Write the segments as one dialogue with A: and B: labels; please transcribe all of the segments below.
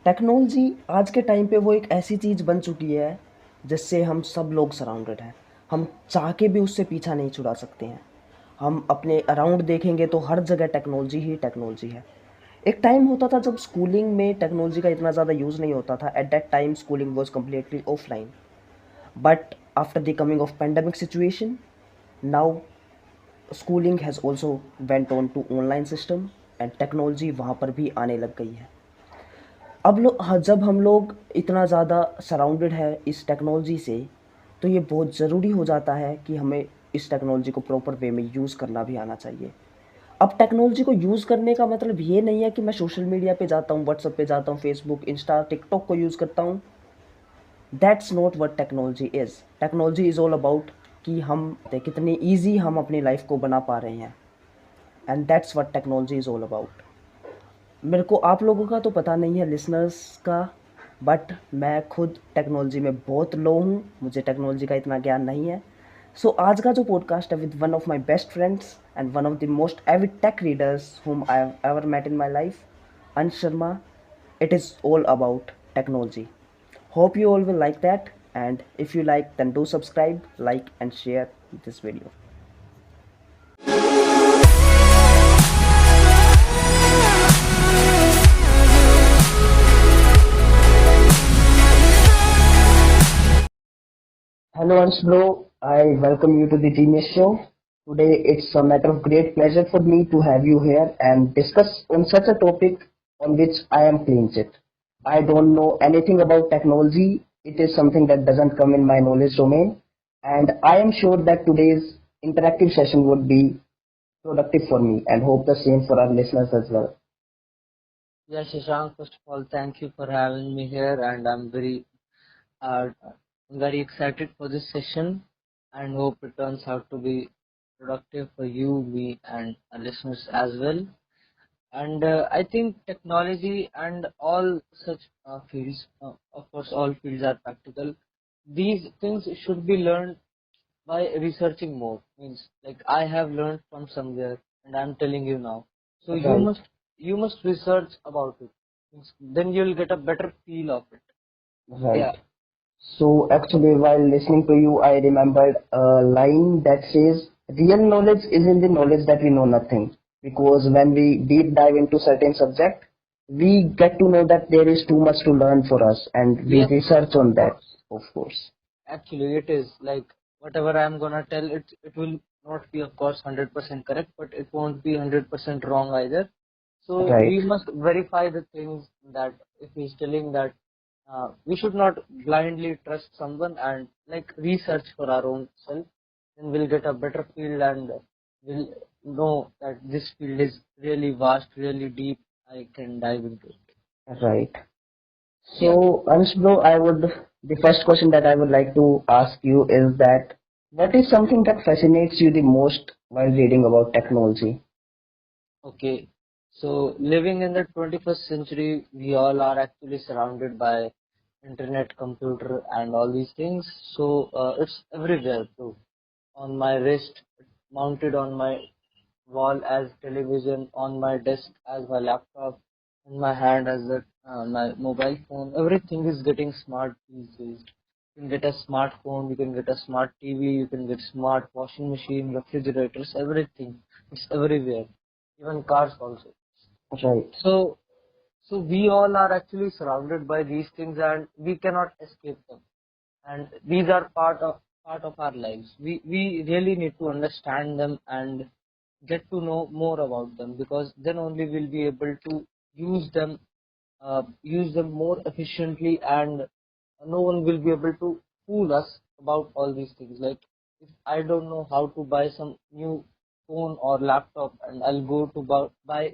A: Technology आज के time पे वो एक ऐसी चीज़ बन चुकी है जिससे हम सब लोग सराउंडेड हैं। हम चाह के भी उससे पीछा नहीं छुड़ा सकते हैं। हम अपने अराउंड देखेंगे तो हर जगह टेक्नोलॉजी ही टेक्नोलॉजी है। एक टाइम होता था जब स्कूलिंग में टेक्नोलॉजी का इतना ज़्यादा यूज़ नहीं होता था। At that time schooling was completely offline, but after the coming of pandemic situation, now schooling has also went on to online system and technology वहाँ पर भी आने लग गई है। अब लोग हाँ, जब हम लोग इतना ज़्यादा सराउंडेड है इस टेक्नोलॉजी से, तो ये बहुत ज़रूरी हो जाता है कि हमें इस टेक्नोलॉजी को प्रॉपर वे में यूज़ करना भी आना चाहिए। अब टेक्नोलॉजी को यूज़ करने का मतलब ये नहीं है कि मैं सोशल मीडिया पे जाता हूँ, व्हाट्सएप पे जाता हूँ, फेसबुक, इंस्टा, टिकटॉक को यूज़ करता हूँ। That's not what technology is. Technology is all about कि हम कितनी ईजी हम अपनी लाइफ को बना पा रहे हैं, and that's what technology is all about. मेरे को आप लोगों का तो पता नहीं है, लिसनर्स का, बट मैं खुद टेक्नोलॉजी में बहुत लो हूँ। मुझे टेक्नोलॉजी का इतना ज्ञान नहीं है। सो आज का जो पॉडकास्ट है with one of my best friends and one of the most avid tech readers whom I have ever met in my life, Ansh Sharma, it is all about technology. Hope you all will like that, and if you like, then do subscribe, like and share this video. Hello Ansh bro, I welcome you to the Genius Show. Today it's a matter of great pleasure for me to have you here and discuss on such a topic on which I am clean sheet. I don't know anything about technology. It is something that doesn't come in my knowledge domain, and I am sure that today's interactive session would be productive for me and hope the same for our listeners as well.
B: Yeah, Shashank, first of all, thank you for having me here, and I'm uh, very excited for this session, and hope it turns out to be productive for you, me, and our listeners as well. And I think technology and all such fields, of course, all fields are practical. These things should be learned by researching more. Means like I have learned from somewhere, and I'm telling you now. So
A: Right.
B: you must research about it. Means then you'll get a better feel of it.
A: Right.
B: Yeah.
A: So actually, while listening to you, I remembered a line that says, "Real knowledge is in the knowledge that we know nothing." Because when we deep dive into certain subject, we get to know that there is too much to learn for us, and we
B: Yes,
A: research
B: of
A: on that,
B: course.
A: of course.
B: Actually, it is like whatever I'm gonna tell, it will not be, of course, 100% correct, but it won't be 100% wrong either. So
A: Right.
B: we must verify the things that if he's telling that we should not blindly trust someone and like research for our own self, then we'll get a better field and we'll know that this field is really vast, really deep. I can dive into it.
A: Right.
B: Yeah.
A: So, Ansh bro, the first question that I would like to ask you is that what is something that fascinates you the most while reading about technology?
B: Okay. So living in the 21st century, we all are actually surrounded by internet, computer, and all these things. So it's everywhere too. On my wrist, mounted on my wall as television, on my desk as my laptop, in my hand as my mobile phone. Everything is getting smart these days. You can get a smartphone, you can get a smart TV, you can get smart washing machine, refrigerators, everything. It's everywhere, even cars also.
A: Right.
B: So, so we all are actually surrounded by these things, and we cannot escape them. And these are part of our lives. We really need to understand them and get to know more about them, because then only we'll be able to use them more efficiently, and no one will be able to fool us about all these things. Like if I don't know how to buy some new phone or laptop and I'll go to buy,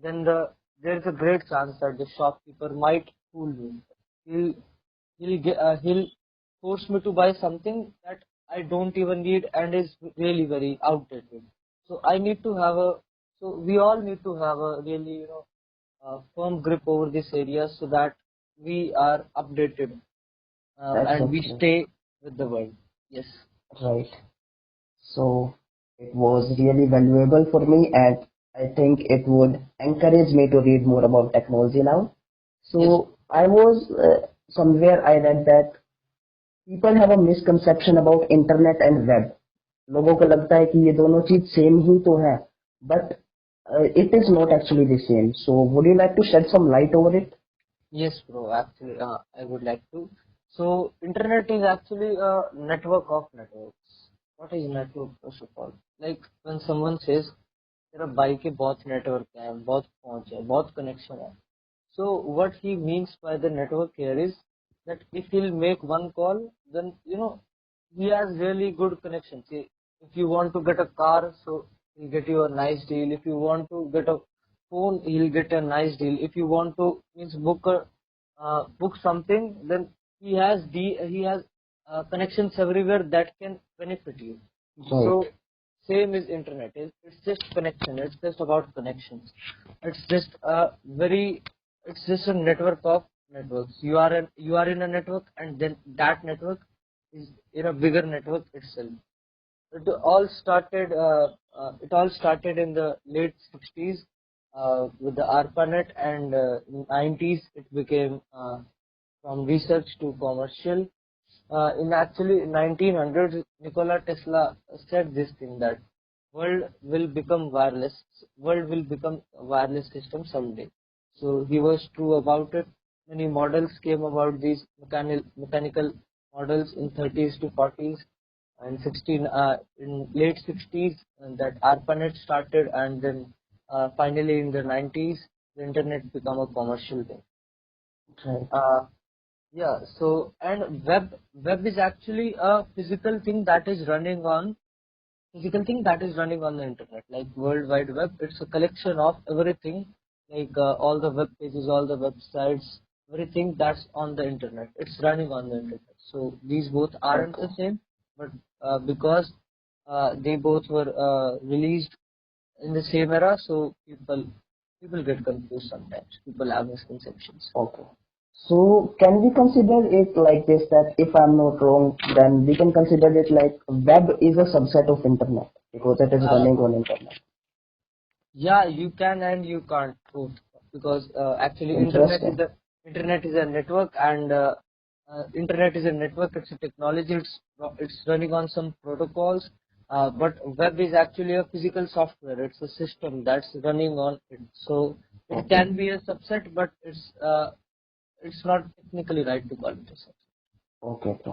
B: then there is a great chance that the shopkeeper might fool me. He'll he'll force me to buy something that I don't even need and is really very outdated. So I need to have a so we all need to have a really firm grip over this area so that we are updated and we
A: Exactly.
B: stay with the world. Yes.
A: Right. So it was really valuable for me, and I think it would encourage me to read more about technology now. So
B: Yes.
A: I was somewhere I read that people have a misconception about internet and web. लोगों को लगता है कि ये दोनों चीज same ही तो है, but it is not actually the same. So would you like to shed some light over it?
B: Yes, bro. Actually, I would like to. So, internet is actually a network of networks. What is network, first of all? Like when someone says, तेरा भाई के बहुत network है, बहुत पहुंच है, बहुत connection है. So, what he means by the network here is that if he'll make one call, then he has really good connection. See, if you want to get a car, so he'll get you a nice deal. If you want to get a phone, he'll get a nice deal. If you want to means book something, then he has connections everywhere that can benefit you.
A: Right.
B: So same is internet. It's just connection. It's just about connections. It's just a very. It's just a network of networks. You are in a network, and then that network is in a bigger network itself. It all started in the late 60s with the ARPANET, and in 90s it became from research to commercial. In actually 1900s, Nikola Tesla said this thing that world will become a wireless system someday. So he was true about it. Many models came about, these mechanical models in 30s to 40s, and in late 60s that ARPANET started, and then finally in the 90s the internet became a commercial thing.
A: Right.
B: Yeah, so and web is actually a physical thing that is running on the internet, like World Wide Web. It's a collection of everything, like all the web pages, all the websites, everything that's on the internet. It's running on the internet. So these both aren't the
A: Okay.
B: same, but because they both were released in the same era, so people get confused sometimes. People have misconceptions.
A: Okay. So can we consider it like this, that if I'm not wrong, then we can consider it like web is a subset of internet because it is
B: Uh,
A: running on internet.
B: Yeah, you can and you can't both, because actually
A: Interesting.
B: internet is a network, and internet is a network. It's a technology. It's running on some protocols. But web is actually a physical software. It's a system that's running on it. So it
A: Okay.
B: can be a subset, but it's not technically right to call it a subset.
A: Okay, bro.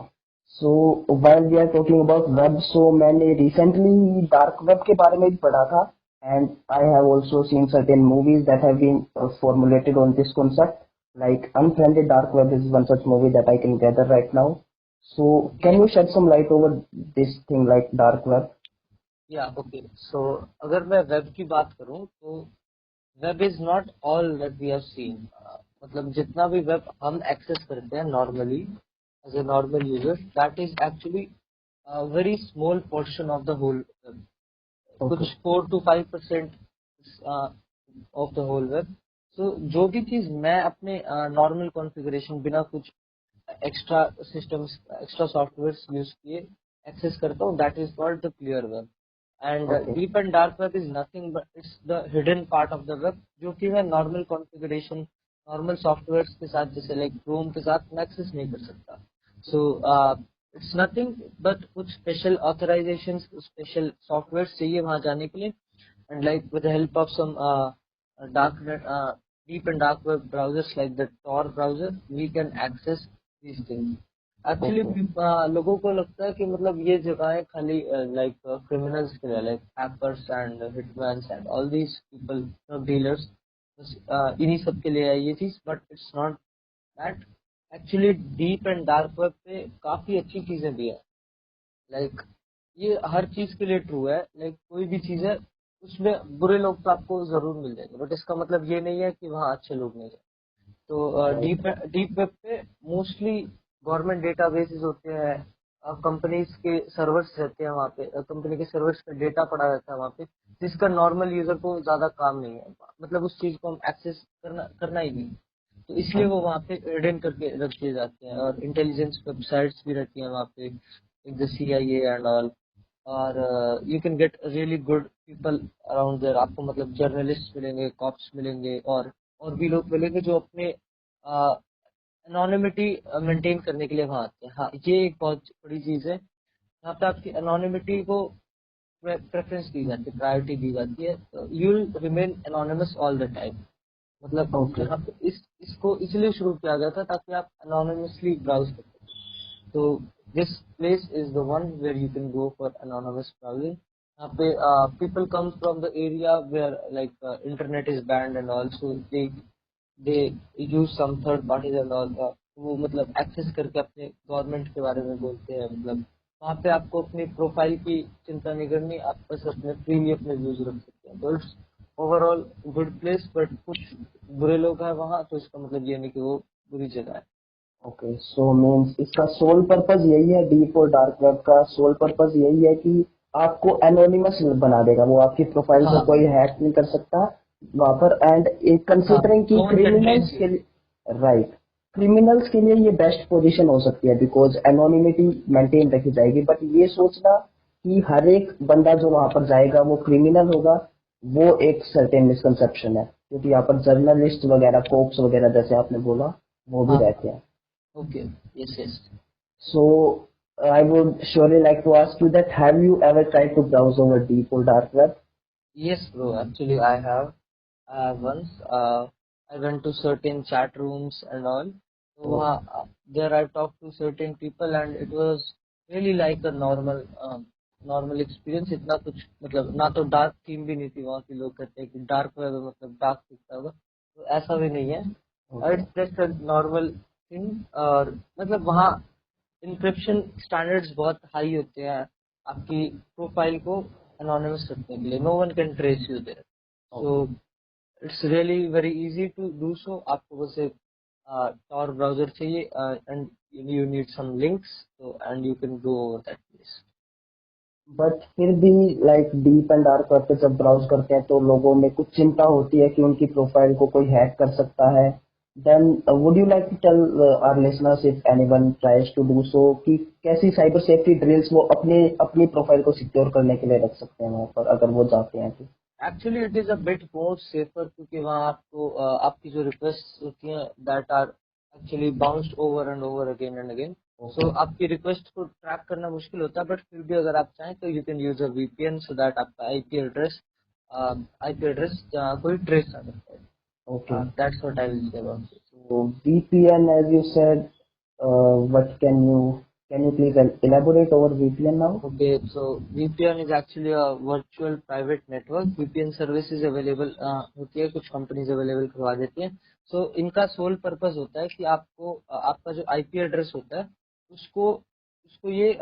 A: So while we are talking about web, so मैंने recently dark web के बारे में भी पढ़ा था, and I have also seen certain movies that have been formulated on this concept. Like Unfriended Dark Web is one such movie that I can gather right now. So can you shed some light over this thing like dark web?
B: या okay. So अगर मैं web की बात करूं तो web is not all that we have seen. मतलब जितना भी वेब हम एक्सेस करते हैं normally as a normal user, that is actually very small portion of the whole web.
A: Okay.
B: कुछ 4 to 5% of the whole web. So जो भी चीज मैं अपने नॉर्मल कॉन्फ़िगरेशन बिना कुछ extra systems, extra software use किए एक्सेस करता हूँ, that is called the clear web. And
A: Okay.
B: Deep and dark web is nothing but it's the hidden part of the web, जो कि मैं नॉर्मल कॉन्फ़िगरेशन, नॉर्मल सॉफ्टवेयर के साथ, जैसे like Chrome के साथ, मैं एक्सेस नहीं कर सकता. सो इट्स नथिंग बट कुछ स्पेशल ऑथराइजेशन, स्पेशल सॉफ्टवेयर चाहिए वहां जाने के लिए. And like with the help of some darknet, deep and dark web browsers like the Tor browser, we can access these things. Actually,
A: Okay.
B: लोगों को लगता है कि मतलब ये जगहें खाली like criminals के लिए, like hackers and hitmans and all these people, dealers, बस इन्हीं सब के लिए है ये चीज. But it's not that. Actually deep and dark web पे काफी अच्छी चीजें भी है. लाइक ये हर चीज के लिए ट्रू है. लाइक कोई भी चीज है, उसमें बुरे लोग तो आपको जरूर मिल जाएंगे, बट इसका मतलब ये नहीं है कि वहाँ अच्छे लोग नहीं है. तो
A: Right.
B: डीप वेब पे मोस्टली गवर्नमेंट डेटाबेसेस होते हैं, कंपनीज के सर्वर्स रहते हैं वहाँ पे, कंपनी के सर्वर्स पे डेटा पड़ा रहता है वहाँ पे, जिसका नॉर्मल यूजर को ज्यादा काम नहीं है. मतलब उस चीज को हम एक्सेस करना ही नहीं. तो इसलिए वो वहाँ पे हिडन करके रख दिए जाते हैं. और इंटेलिजेंस वेबसाइट्स भी रहती हैं वहाँ पे, like the CIA and all. और you can get really good people around there. आपको मतलब जर्नलिस्ट मिलेंगे, कॉप्स मिलेंगे, और भी लोग मिलेंगे जो अपने एनोनिमिटी मेंटेन करने के लिए वहाँ आते हैं। हाँ, ये एक बहुत बड़ी चीज़ है। यहाँ पे आपकी एनोनिमिटी को प्रेफरेंस दी जाती है, प्रायोरिटी दी जाती है, तो you will remain anonymous all the time. मतलब
A: ओके।
B: यहाँ पे इसको इसलिए शुरू किया गया था ताकि आप एनोनिमसली ब्राउज कर सकें। तो this place is the one where you can go for anonymous browsing. यहाँ पे people come from the area where like internet is banned and also they use some third parties and all. वो मतलब access करके अपने government के बारे में बोलते हैं। मतलब वहाँ पे आपको अपनी प्रोफाइल की चिंता नहीं करनी, आप बस अपने फ्रीली अपने व्यूज रख सकते हैं। तो it's overall good place, but कुछ बुरे लोग हैं वहाँ, तो इसका मतलब ये नहीं कि वो बुरी जगह है।
A: ओके, सो मीन्स इसका सोल पर्पस यही है, डीप और डार्क वेब का सोल पर्पस यही है कि आपको एनोनिमस बना देगा, वो आपकी प्रोफाइल को
B: हाँ
A: कोई हैक नहीं कर सकता वहां पर। एंड एक
B: हाँ,
A: कंसिडरिंग कि
B: no one can trace
A: criminals
B: you.
A: के लिए, राइट, क्रिमिनल्स के लिए ये बेस्ट पोजीशन हो सकती है बिकॉज एनोनिमिटी मेंटेन रखी जाएगी। बट ये सोचना कि हर एक बंदा जो वहां पर जाएगा वो क्रिमिनल होगा, वो एक सर्टेन मिसकंसेप्शन है, क्योंकि यहाँ पर जर्नलिस्ट वगैरह, कोप्स वगैरह जैसे आपने बोला, वो भी
B: हाँ,
A: रहते हैं।
B: Okay, yes yes.
A: So I would surely like to ask you that have you ever tried to browse over deep or dark web?
B: Yes, bro. Actually, I have. Once I went to certain chat rooms and all. So
A: Oh,
B: there I talked to certain people, and it was really like a normal experience. इतना कुछ मतलब ना तो dark theme भी नहीं थी। वहाँ के लोग कहते हैं कि डार्क वेब मतलब डार्क दिखता होगा, तो ऐसा भी नहीं है।
A: okay.
B: It's just a normal thing. और मतलब वहाँ इंक्रिप्शन स्टैंडर्ड्स बहुत हाई होते हैं आपकी प्रोफाइल को एनोनिमस रखने के लिए। No one can trace you there. So
A: Okay.
B: It's really very easy to do so. आपको बस एक tor ब्राउजर चाहिए and you need some links, तो and you can go over that place.
A: But फिर भी like deep and dark web पे जब browse करते हैं तो लोगों में कुछ चिंता होती है कि उनकी प्रोफाइल को कोई हैक कर सकता है। Then would you like to tell our listeners if anyone tries to do so कि कैसी साइबर सेफ्टी ड्रिल्स वो अपने अपनी प्रोफाइल को सिक्योर करने के लिए रख सकते हैं वहां पर अगर वो जाते हैं तो?
B: Actually it is a bit more safer, क्योंकि वहाँ आपको आपकी जो रिक्वेस्ट होती हैं that are actually bounced over and over again and again. So
A: okay.
B: आपकी रिक्वेस्ट को ट्रैक करना मुश्किल होता है, बट फिर भी अगर आप चाहें तो you can use a VPN so that आपका आईपी एड्रेस कोई ट्रेस ना कर
A: ओके।
B: पाए। That's what I will say about it.
A: So VPN, as you said, what can you please elaborate over VPN now?
B: Okay, so VPN is actually a virtual private network. VPN services available होती है, कुछ companies available करवा देती हैं। सो इनका soul purpose होता है कि आपको आपका जो आईपी एड्रेस होता है उसको उसको ये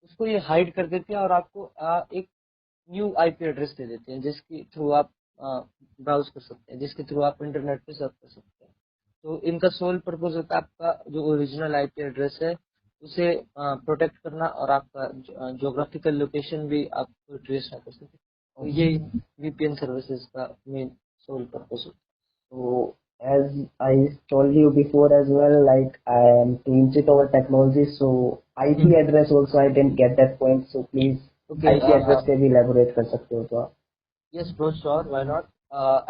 B: उसको ये हाइड कर देती है, और आपको एक न्यू आईपी एड्रेस दे देते हैं जिसके थ्रू आप ब्राउज कर सकते हैं, जिसके थ्रू आप इंटरनेट पे सर्च कर सकते हैं। तो इनका सोल पर्पस होता है आपका जो ओरिजिनल आईपी एड्रेस है उसे प्रोटेक्ट करना, और आपका ज्योग्राफिकल लोकेशन भी आप ट्रेस ना कर सके। तो ये
A: Okay.
B: वीपीएन सर्विसेज का मेन सोल पर्पस होता
A: So as I told you before as well, like I am keen it over technology, so
B: है।
A: IP address also I didn't get that point. So please
B: okay,
A: IP address पे भी elaborate कर सकते हो तो आप?
B: Yes bro, sure, why not.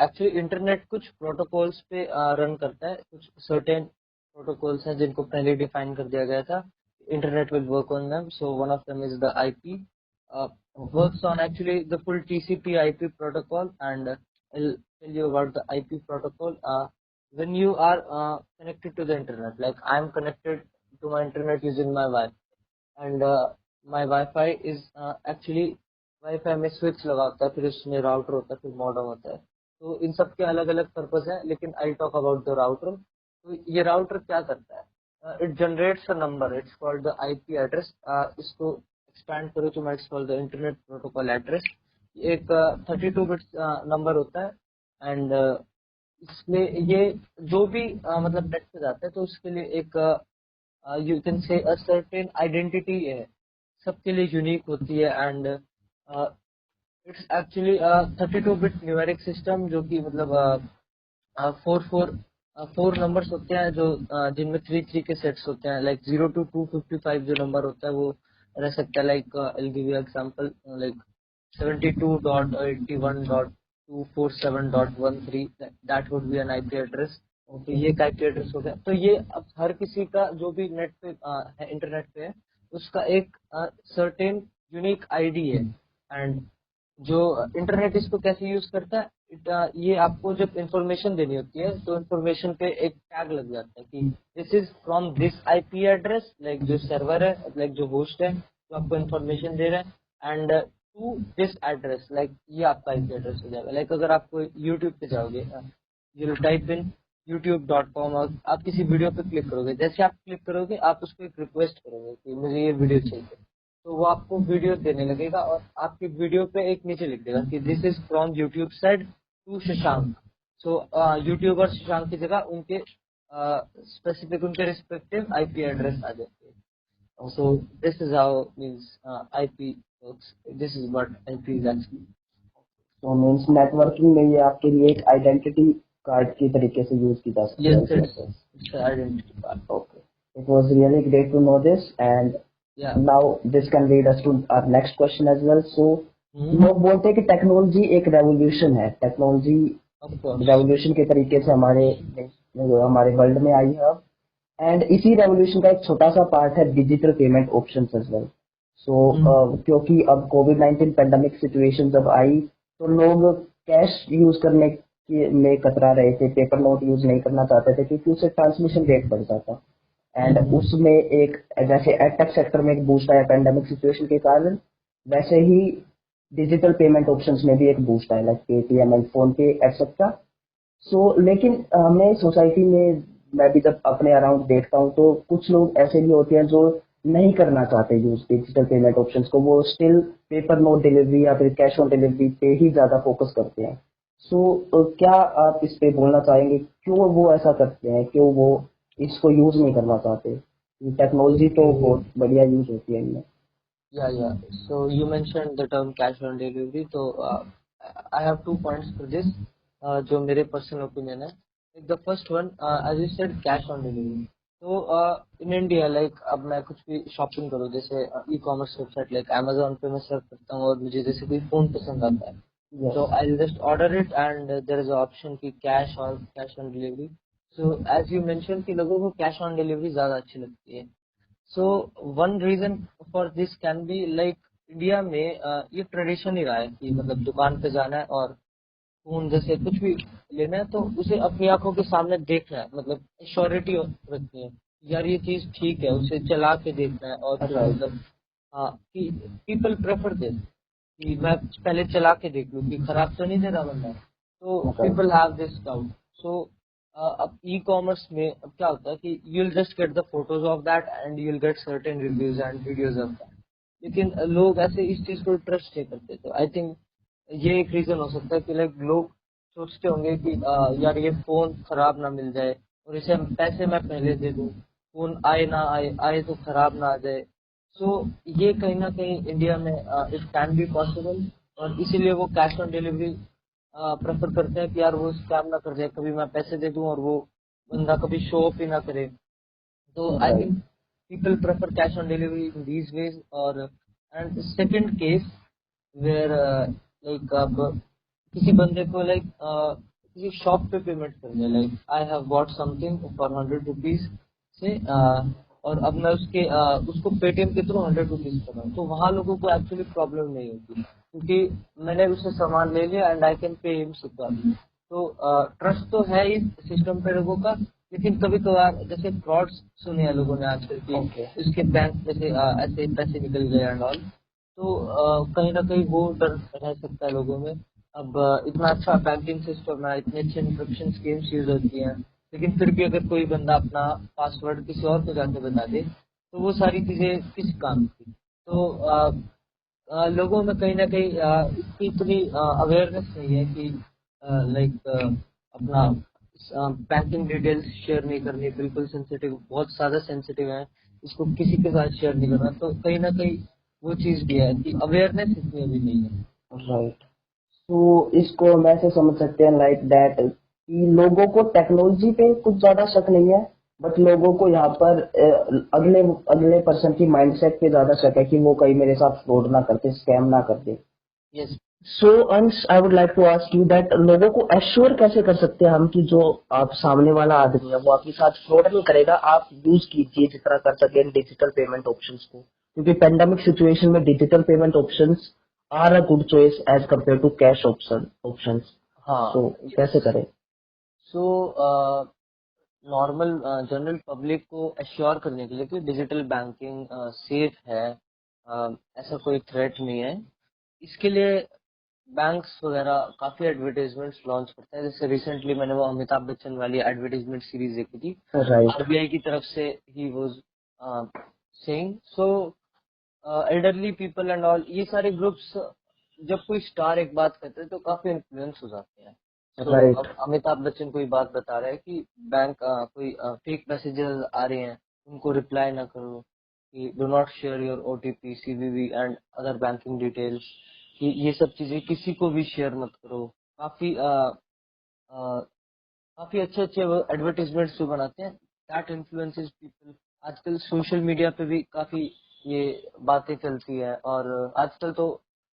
B: Actually internet कुछ protocols पे रन करता है। कुछ सर्टेन प्रोटोकॉल्स हैं जिनको पहले डिफाइन कर दिया गया था। Internet will work on them, so one of them is the IP
A: Okay.
B: works on actually the full TCP IP protocol, and I'll tell you about the IP protocol. When you are connected to the internet, like I'm connected to my internet using my Wi-Fi, and my wifi is actually wifi में switch लगा होता है, फिर उसमें router होता है, फिर modem होता है। तो इन सब के अलग अलग पर्पज हैं, लेकिन I talk about the router. तो ये राउटर क्या करता है, it generates a number, it's called the IP address. इसको एक्सपैंड करो तो मैं it's called the internet protocol address. एक 32 बिट्स नंबर होता है, एंड इसमें ये जो भी मतलब नेट पे जाता है तो उसके लिए एक you can say a certain identity है, सबके लिए यूनिक होती है। And it's actually 32 bit numeric system, जो कि मतलब फोर फोर फोर नंबर्स होते हैं जो जिनमें थ्री थ्री के सेट्स होते हैं। लाइक 0 to 255 जो नंबर होता है वो रह सकता है। Like I give you example, like 72.81.247.13, that would be N IP address. Okay, ये एक आईपी एड्रेस हो गया। तो ये अब हर किसी का जो भी नेट पे है, इंटरनेट पे है, उसका एक सर्टेन यूनिक आईडी है। एंड जो इंटरनेट इसको कैसे यूज करता है, ये आपको जब इंफॉर्मेशन देनी होती है तो इंफॉर्मेशन पे एक टैग लग जाता है कि this is from this IP address, like जो सर्वर है, लाइक जो होस्ट है जो आपको इंफॉर्मेशन दे रहा है, and to this address, like ये आपका आईपी एड्रेस हो जाएगा। लाइक अगर आपको यूट्यूब पे जाओगे, यू टाइप इन youtube.com और आप किसी वीडियो पे क्लिक करोगे, जैसे आप क्लिक करोगे आप उसको एक रिक्वेस्ट करोगे कि मुझे ये वीडियो चाहिए, तो वो आपको वीडियो देने लगेगा और आपकी वीडियो पे एक नीचे लिख देगा कि this is from YouTube side to Shashank. So YouTube और शशांक की जगह उनके स्पेसिफिक, उनके रिस्पेक्टिव आईपी एड्रेस आ जाते हैं। So this is how means IP works, this is what IP is actually.
A: तो मीन्स नेटवर्किंग में ये आपके लिए एक आइडेंटिटी कार्ड की तरीके से यूज की जा सकती है।
B: Yes, it's identity card.
A: Okay. It was really great to know this, and
B: या
A: now this can lead us to our next question as well. So, लोग बोलते हैं कि टेक्नोलॉजी एक रेवोल्यूशन है, टेक्नोलॉजी
B: ऑफ कोर्स।
A: रेवोल्यूशन के तरीके से हमारे वर्ल्ड में आई है अब, एंड इसी रेवोल्यूशन का एक छोटा सा पार्ट है digital payment options as well. So क्योंकि अब कोविड-19 पेंडेमिक सिचुएशन जब आई तो लोग कैश यूज करने में कतरा रहे थे, पेपर नोट यूज नहीं करना चाहते थे क्योंकि उससे ट्रांसमिशन रेट बढ़ जाता। एंड उसमें एक जैसे एडटेक सेक्टर में एक बूस्ट आया पेंडेमिक सिचुएशन के कारण, वैसे ही डिजिटल पेमेंट ऑप्शंस में भी एक बूस्ट आया, लाइक पेटीएम एंड फोन पे एक्सेट्रा। लेकिन हमें सोसाइटी में, मैं भी जब अपने अराउंड देखता हूँ तो कुछ लोग ऐसे भी होते हैं जो नहीं करना चाहते यूज डिजिटल पेमेंट ऑप्शंस को, वो स्टिल पेपर नोट डिलीवरी या फिर कैश ऑन डिलीवरी पे ही ज्यादा फोकस करते हैं। क्या आप इस पे बोलना चाहेंगे, क्यों वो ऐसा करते हैं, क्यों वो इसको यूज नहीं करना चाहते? टेक्नोलॉजी तो बहुत बढ़िया यूज होती है इनमें।
B: Yeah. So you mentioned the term cash on delivery. So I have 2 points for this, जो मेरे पर्सनल ओपिनियन है। The first one, as you said cash on delivery. तो इन इंडिया, लाइक अब मैं कुछ भी शॉपिंग करूँ, जैसे e commerce website like Amazon पे मैं सर्च करता हूँ और मुझे जैसे कोई फोन पसंद आता है,
A: Yes.
B: so I'll just order it and there is an option की कैश और cash on delivery. So as you mention कि लोगों को कैश ऑन डिलीवरी ज्यादा अच्छी लगती है। So one reason for this can be like India में ये ट्रेडिशन ही रहा है कि मतलब दुकान पे जाना है और फोन जैसे कुछ भी लेना है तो उसे अपनी आंखों के सामने देखना है, मतलब श्योरिटी रखनी है यार ये चीज ठीक है, उसे चला के देखना है और फिर मतलब हाँ कि पीपल प्रेफर दिस कि मैं पहले चला के देख लूँ कि खराब तो नहीं दे रहा बंदा, तो पीपल हैव दिस डाउट। सो अब ई कॉमर्स में अब क्या होता है कि you will just get the photos of that and you will get certain reviews and videos of that, लेकिन लोग ऐसे इस चीज को ट्रस्ट नहीं करते। तो आई थिंक ये एक रीजन हो सकता है कि लाइक लोग सोचते होंगे कि यार ये फोन खराब ना मिल जाए और इसे पैसे मैं पहले दे दूं, फोन आए ना आए, आए तो खराब ना आ जाए। सो ये कहीं ना कहीं इंडिया में इट कैन बी पॉसिबल और इसीलिए वो कैश ऑन डिलीवरी प्रेफर करते हैं कि यार वो स्कैम ना कर जाए, कभी मैं पैसे दे दूं और वो बंदा कभी शो ऑफ ही ना करे। तो I think people prefer cash on delivery in these ways, or and the second case where like अब किसी बंदे को लाइक किसी शॉप पे पेमेंट करनी है, like I have bought something for 100 rupees से और अब मैं उसको पेटीएम के थ्रू 100 रुपीज कर रहा हूँ, तो वहाँ लोगों को एक्चुअली प्रॉब्लम नहीं होती क्योंकि मैंने उससे सामान ले लिया and I can pay him securely. तो ट्रस्ट तो है इस सिस्टम पे लोगों का, लेकिन कभी कभार जैसे फ्रॉड्स सुने हैं लोगों ने आजकल की, इसके बैंक जैसे ऐसे पैसे निकल गए एंड ऑल, तो कहीं ना कहीं वो डर रह सकता है लोगों में। अब इतना अच्छा बैंकिंग सिस्टम है, इतने अच्छे इंक्रिप्शन स्कीम्स यूज होती हैं, लेकिन फिर भी अगर कोई बंदा अपना पासवर्ड किसी और को जाके बता दे तो वो सारी चीजें किस काम की। तो लोगों में कहीं ना कहीं इसकी इतनी अवेयरनेस नहीं है कि लाइक अपना बैंकिंग डिटेल्स शेयर नहीं करनी, बिल्कुल सेंसिटिव, बहुत ज्यादा सेंसिटिव है, इसको किसी के साथ शेयर नहीं करना। तो कहीं ना कहीं वो चीज भी है कि अवेयरनेस इतनी अभी नहीं है।
A: राइट। तो इसको हम ऐसे समझ सकते हैं लाइक दैट कि लोगों को टेक्नोलॉजी पे कुछ ज्यादा शक नहीं है, बट लोगों को यहाँ पर अगले अगले पर्सन की माइंडसेट पे ज्यादा शक है कि वो कहीं मेरे साथ फ्रॉड ना करते, स्कैम ना करते।
B: Yes,
A: so Ansh, I would like to ask you that लोगों को एश्योर कैसे कर सकते हैं हम कि जो आप सामने वाला आदमी है वो आपके साथ फ्रॉड नहीं करेगा। आप यूज कीजिए जितना कर सकें डिजिटल पेमेंट ऑप्शंस को, क्योंकि पेंडेमिक सिचुएशन में digital payment options are a good choice as compared to cash options.
B: हाँ,
A: सो कैसे
B: यस।
A: करें?
B: सो नॉर्मल जनरल पब्लिक को एश्योर करने के लिए कि डिजिटल बैंकिंग सेफ है, ऐसा कोई थ्रेट नहीं है, इसके लिए बैंक्स वगैरह काफी एडवर्टाइजमेंट्स लॉन्च करते हैं। जैसे रिसेंटली मैंने वो अमिताभ बच्चन वाली एडवर्टाइजमेंट सीरीज देखी थी,
A: राइट।
B: आरबीआई की तरफ से he was saying. So elderly people and all, ये सारे ग्रुप्स जब कोई स्टार एक बात करते हैं तो काफी इन्फ्लुएंस हो जाते हैं। सो
A: राइट।
B: अब अमिताभ बच्चन कोई बात बता रहा है कि बैंक कोई फेक मैसेजेस आ रहे हैं, उनको रिप्लाई ना करो, कि do not share your OTP, CVV and other banking details, कि ये सब चीजें किसी को भी शेयर मत करो। काफी काफी अच्छे अच्छे वो एडवर्टीजमेंट्स जो बनाते हैं, दैट इन्फ्लुएंसेस पीपल। आजकल सोशल मीडिया पे भी काफी ये बातें चलती है, और आजकल तो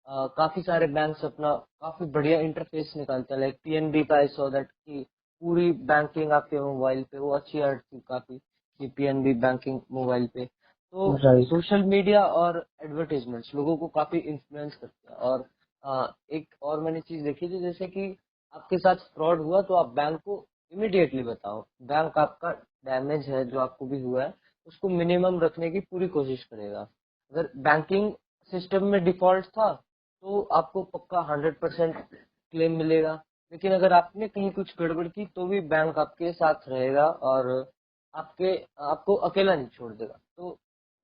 B: काफी सारे बैंक्स अपना काफी बढ़िया इंटरफेस निकालते हैं। लाइक पीएनबी का आई सॉ दैट कि पूरी बैंकिंग आपके मोबाइल पे, वो अच्छी ऐड थी काफी, कि पीएनबी बैंकिंग मोबाइल पे। तो
A: राइट।
B: सोशल मीडिया और एडवर्टीजमेंट्स लोगों को काफी इन्फ्लुएंस करते हैं। और एक और मैंने चीज देखी थी, जैसे कि आपके साथ फ्रॉड हुआ तो आप बैंक को इमिडिएटली बताओ। बैंक आपका डैमेज है जो आपको भी हुआ है, उसको मिनिमम रखने की पूरी कोशिश करेगा। अगर बैंकिंग सिस्टम में डिफॉल्ट था तो आपको पक्का 100% क्लेम मिलेगा, लेकिन अगर आपने कहीं कुछ गड़बड़ की तो भी बैंक आपके साथ रहेगा और आपके आपको अकेला नहीं छोड़ देगा। तो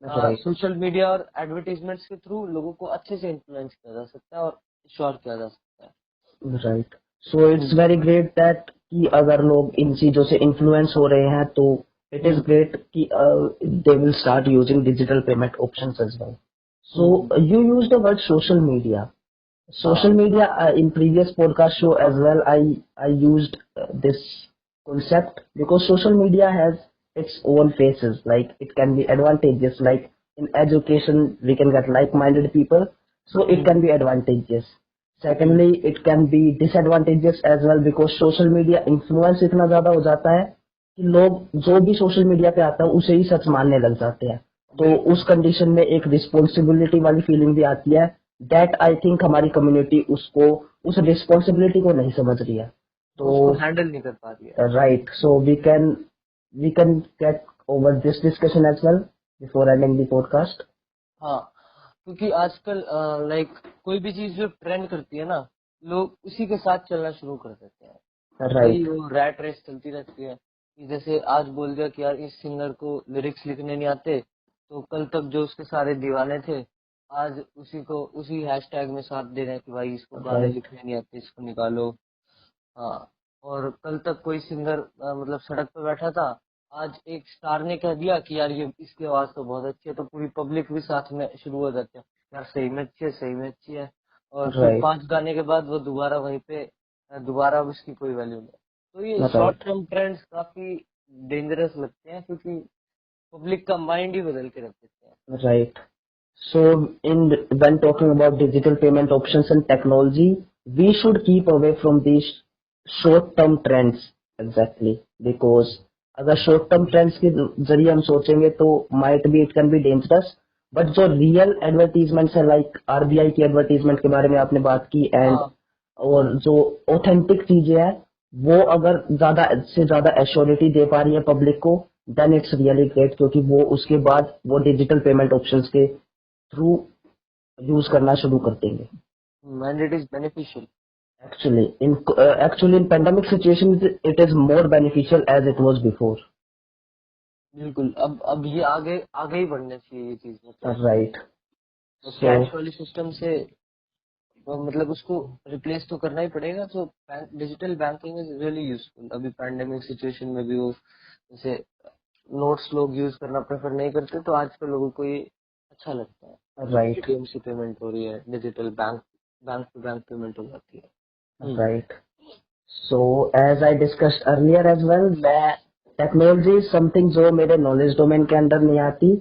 A: राइट।
B: सोशल मीडिया और एडवर्टीजमेंट्स के थ्रू लोगों को अच्छे से इन्फ्लुएंस किया जा सकता है और श्योर किया जा सकता है।
A: Right. So it's very great that कि अगर लोग इन चीजों से इन्फ्लुएंस हो रहे हैं तो इट इज
B: हम्म
A: ग्रेट कि they will start using digital payment options as well. So
B: hmm.
A: you use the word social media. Social
B: हाँ
A: media, in previous podcast show as well, I used this concept because social media has its own faces. Like it can be advantageous. Like in education, we can get like-minded people, so it can be advantageous.
B: Hmm,
A: Secondly, it can be disadvantageous as well because social media influence इतना ज्यादा हो जाता है कि लोग जो भी social media पे आता है उसे ही सच मानने लग जाते हैं। तो
B: बिल्कुल।
A: उस कंडीशन में एक रिस्पॉन्सिबिलिटी वाली फीलिंग भी आती है, दैट आई थिंक हमारी कम्युनिटी उसको उस रिस्पॉन्सिबिलिटी को नहीं समझ रही है। तो
B: उसको हैंडल नहीं कर पा रही है।
A: Right, so we can get over this discussion as well before ending the podcast.
B: हाँ, क्योंकि आजकल लाइक कोई भी चीज जो ट्रेंड करती है ना, लोग उसी के साथ चलना शुरू कर देते हैं। वही
A: राइट।
B: वो रैट रेस चलती रहती है, कि जैसे आज बोल दिया कि यार इस सिंगर को लिरिक्स लिखने नहीं आते, तो कल तक जो उसके सारे दीवाने थे आज उसी को उसी हैशटैग में साथ दे रहे हैं कि भाई इसको गाने
A: राइट।
B: लिखने नहीं आते, इसको निकालो। हाँ, और कल तक कोई सिंगर मतलब सड़क पे बैठा था, आज एक स्टार ने कह दिया कि यार ये इसकी आवाज तो बहुत अच्छी है, तो पूरी पब्लिक भी साथ में शुरू हो जाती है, यार सही में अच्छी है, सही में अच्छी है। और फिर
A: राइट।
B: 5 गाने के बाद वो दोबारा वहीं पे दोबारा अब उसकी कोई वैल्यू नहीं। तो ये शॉर्ट
A: राइट।
B: टर्म ट्रेंड्स काफी डेंजरस लगते हैं, क्योंकि पब्लिक का माइंड ही बदल के रख देते हैं।
A: Right. So, when talking about digital payment options and technology, we should keep away from these short-term trends exactly because अगर short term trends के जरिए हम सोचेंगे तो might be it can be dangerous, but जो real advertisements है like RBI की advertisement के बारे में आपने बात की and
B: हाँ
A: और जो authentic चीजें हैं वो अगर ज्यादा से ज्यादा एश्योरिटी दे पा रही है पब्लिक को, देन इट्स रियली ग्रेट, क्योंकि वो उसके बाद वो डिजिटल पेमेंट ऑप्शंस के थ्रू यूज करना शुरू कर देंगे।
B: And it is beneficial.
A: Actually in pandemic situation it is more beneficial as it was before.
B: बिल्कुल, अब ये आगे आगे ही बढ़ना चाहिए ये चीज, मतलब
A: Right.
B: तो
A: So
B: कैश वाली सिस्टम से तो मतलब उसको रिप्लेस तो करना ही पड़ेगा। तो digital banking is really useful. अभी पैंडेमिक सिचुएशन में भी वो जैसे नोट्स लोग यूज करना प्रेफर नहीं करते, तो आजकल लोगों को ये अच्छा लगता है कि
A: right.
B: एटीएम से पेमेंट हो रही है, digital bank bank to bank payment हो जाती है।
A: Right. So as I discussed earlier as well, मैं टेक्नोलॉजी इज समथिंग जो मेरे नॉलेज डोमेन के अंदर नहीं आती,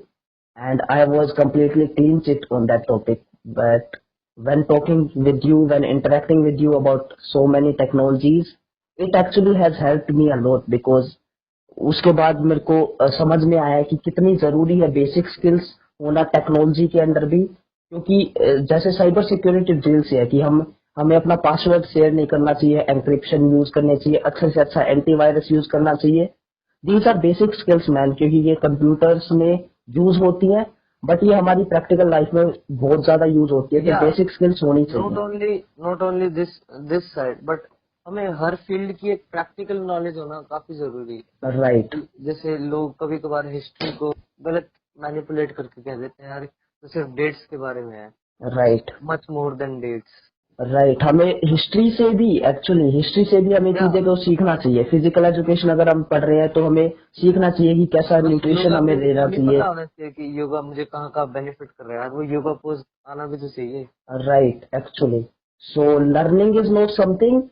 A: and I was completely clean chit on that topic. But when talking with you, when interacting with you about so many technologies, it actually has helped me a lot because उसके बाद मेरे को समझ में आया कि कितनी जरूरी है बेसिक स्किल्स होना टेक्नोलॉजी के अंदर भी, क्योंकि जैसे साइबर सिक्योरिटी ड्रिल्स है कि हमें अपना पासवर्ड शेयर नहीं करना चाहिए, एंक्रिप्शन यूज करने चाहिए, अच्छे से अच्छा एंटीवायरस यूज करना चाहिए. These are basic skills man, क्योंकि ये कंप्यूटर्स में यूज होती है बट ये हमारी प्रैक्टिकल लाइफ में बहुत ज्यादा यूज होती है. तो
B: Yeah,
A: बेसिक स्किल्स होनी
B: not
A: चाहिए.
B: only not only this side, but हमें हर फील्ड की एक प्रैक्टिकल नॉलेज होना काफी जरूरी है.
A: राइट.
B: जैसे लोग कभी कभार हिस्ट्री को गलत मैनिपुलेट करके कह देते हैं यार तो सिर्फ डेट्स के बारे में है.
A: Right.
B: Much more than dates.
A: Right. हमें हिस्ट्री से भी हमें
B: या
A: चीजें को सीखना चाहिए. फिजिकल एजुकेशन अगर हम पढ़ रहे हैं तो हमें सीखना चाहिए कि कैसा
B: बस
A: न्यूट्रिशन
B: योगा
A: हमें
B: भी
A: लेना
B: हमें
A: चाहिए.
B: पता होना चाहिए कि योगा मुझे कहाँ कहाँ बेनिफिट कर रहा है यार. वो योगा पोज आना भी तो चाहिए.
A: Right. Actually so learning is not something,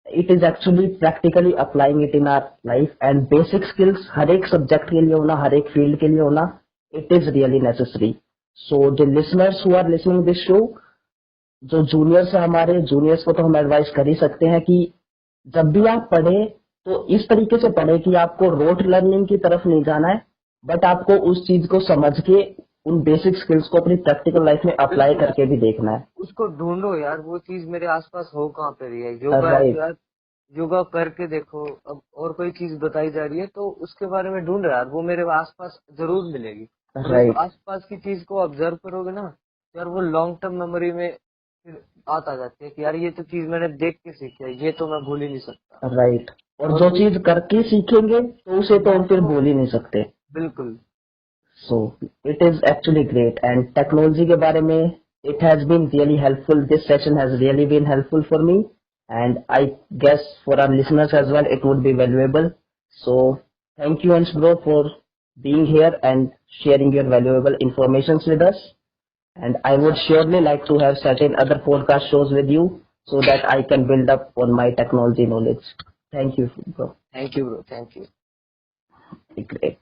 A: it is actually practically applying it in our life. And basic skills हर एक सब्जेक्ट के लिए होना, हर एक फील्ड के लिए होना, it is really necessary. So the listeners who are listening this show, जो जूनियर्स है हमारे, जूनियर्स को तो हम एडवाइस कर ही सकते हैं कि जब भी आप पढ़े तो इस तरीके से पढ़े कि आपको रोट लर्निंग की तरफ नहीं जाना है, बट आपको उस चीज को समझ के उन बेसिक स्किल्स को अपनी प्रैक्टिकल लाइफ में अप्लाई
B: बिल्कुल यार,
A: करके भी देखना है.
B: उसको ढूंढो यार. वो चीज मेरे आसपास हो कहाँ पे रही है. योगा है तो
A: राइट.
B: यार योगा करके देखो. अब और कोई चीज बताई जा रही है तो उसके बारे में ढूंढ यार. वो मेरे आसपास जरूर मिलेगी. और उस
A: राइट.
B: आसपास की चीज को ऑब्जर्व करोगे ना यार, वो लॉन्ग टर्म मेमोरी में फिर बात आ जाती है कि यार ये तो चीज मैंने देख के सीखी है, ये तो मैं भूल ही नहीं सकता.
A: राइट. और
B: और
A: जो
B: कोई
A: चीज करके सीखेंगे तो उसे तो
B: वो
A: हम फिर
B: तो
A: भूल ही नहीं सकते.
B: बिल्कुल.
A: So it is actually great, and technology के बारे में it has been really helpful. This session has really been helpful for me, and I guess for our listeners as well it would be valuable. So thank you Ansh bro for being here and sharing your valuable informations with us. And I would surely like to have certain other podcast shows with you so that I can build up on my technology knowledge. Thank you bro.
B: Thank you bro. Thank you.
A: Great.